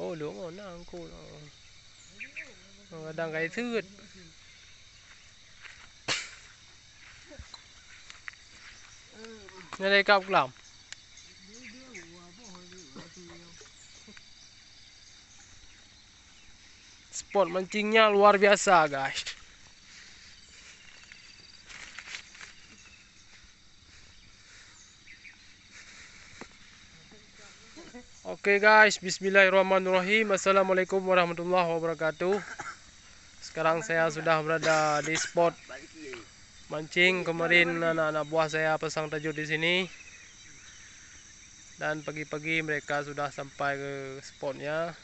Ô luống ổn nào cô nó đang cái thứ ngay đây cọc lắm. Spot mancingnya luar biasa guys. Oke guys, bismillahirrahmanirrahim. Assalamualaikum warahmatullahi wabarakatuh. Sekarang saya sudah berada di spot mancing. Kemarin anak-anak buah saya pasang tajuk di sini. Dan pagi-pagi mereka sudah sampai ke spotnya.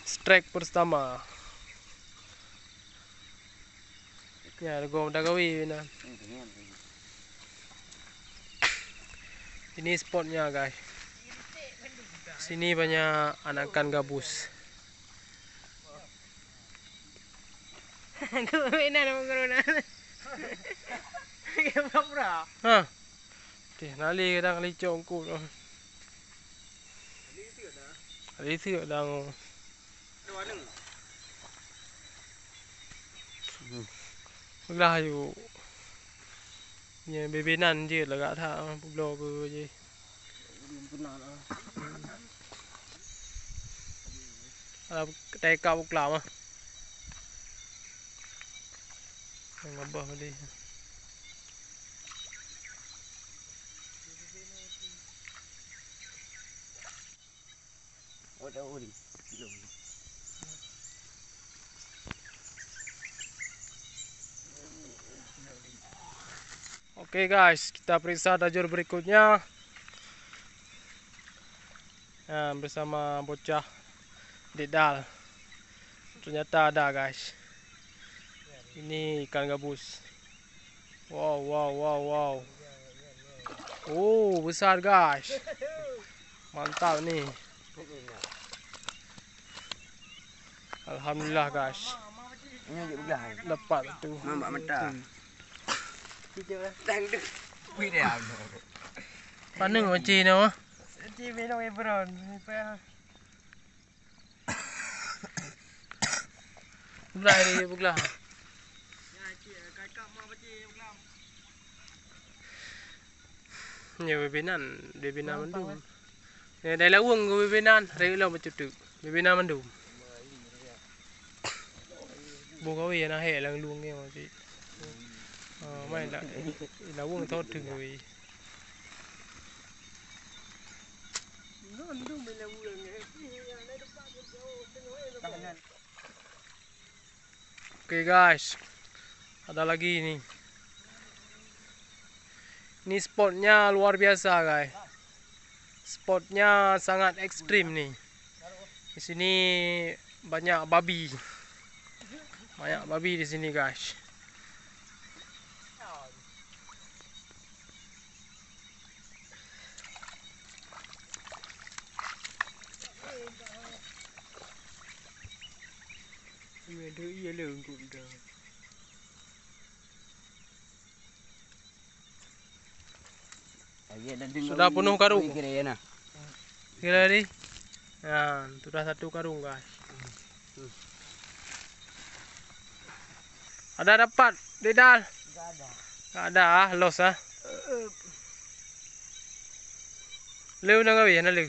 Strike pertama. Ya, gua udah gawi nah. Ini spotnya guys. Sini banyak anakan gabus. Hah? Thì nali đang lấy chồng cụ rồi. Lấy thử đang. Làอยู่เนี่ยเบบี้นั่นยืดแล้วก็ท่าปุ๊บโลกูยี่เราแต่เก่าเก่าอ่ะงับบ่ดีOke guys, kita periksa tajur berikutnya. Nah, bersama bocah Dedal. Ternyata ada guys. Ini ikan gabus. Wow, wow, wow, wow. Oh, besar guys. Mantap nih. Alhamdulillah guys. Dapat tuh. Panen macam mana? Macam minum Ebron. Bukan dia bukan. Nhiều bebinan mendum. Đây là uống của bebinan, đây là một chút chút. Bebinan mendum. Bố có gì nó hệ là luôn nghe mà chị. Mày là uống tốtถึงเลย Oke guys, ada lagi nih. Ini spotnya luar biasa guys. Spotnya sangat ekstrim nih. Di sini banyak babi. Banyak babi di sini guys. Sudah penuh karung. Kira nih. Nah, sudah satu karung guys. Ada dapat, Dedal? Enggak ada. Los ah. Leu nang gawi na leu.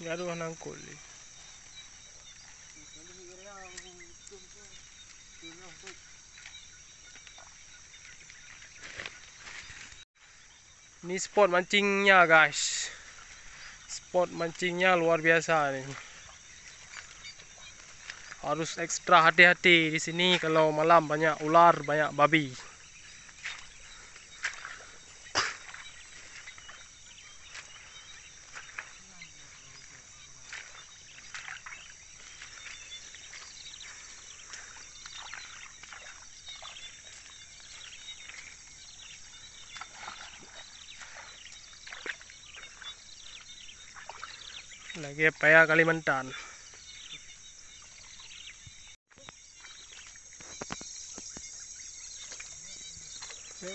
Garuh nang kuli. Ini spot mancingnya guys. Spot mancingnya luar biasa nih. Harus ekstra hati-hati di sini kalau malam banyak ular, banyak babi. Lagi paya Kalimantan.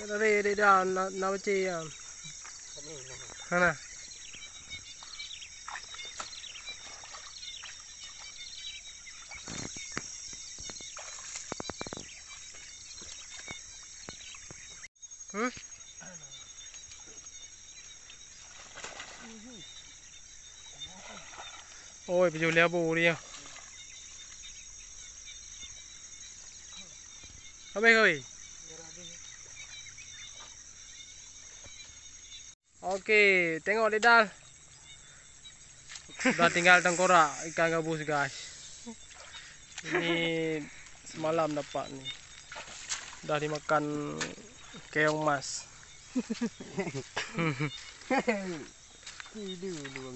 Dari dah nak baca ya. Mana? Ôi, bây giờ leo bù đi à. Apa kau? Oke, tengok Dedal. Sudah tinggal tengkorak ikan gabus guys. Ini semalam dapat nih. Dah dimakan keong mas.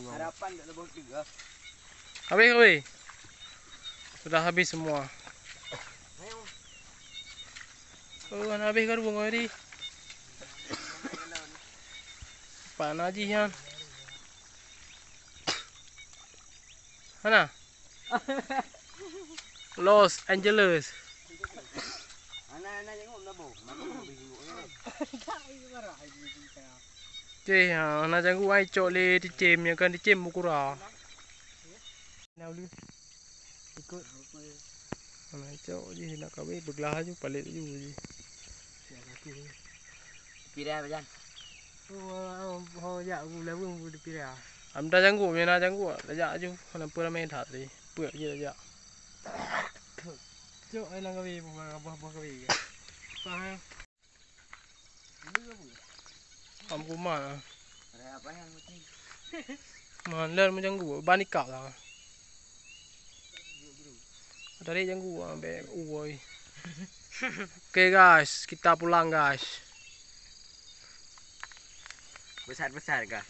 Harapan tak lebih tiga. Habis kau? Sudah habis semua. Oh, habis kan bunga tadi. Pana aja yan. Mana? Los Angeles. Anak-anak jangan nak boh. Cih, na jangan ai cok le di cem yang kan di cem mukura. Nào đi. Ikut. Ana cok je nak kawin bergelah je balik je je. Pira bajan. Oh ya, gula pun di pira. Amda janggu, mena janggu, lajak je. Kana pura main that ni. Puak je lajak. Cok ai nak kawin apa kawin. Faham? Am kumah. Ada apa yang mesti? Malah macam gua banika lah. Tadi yang gua ambil uoi. Oke guys, kita pulang guys. Besar-besar kah?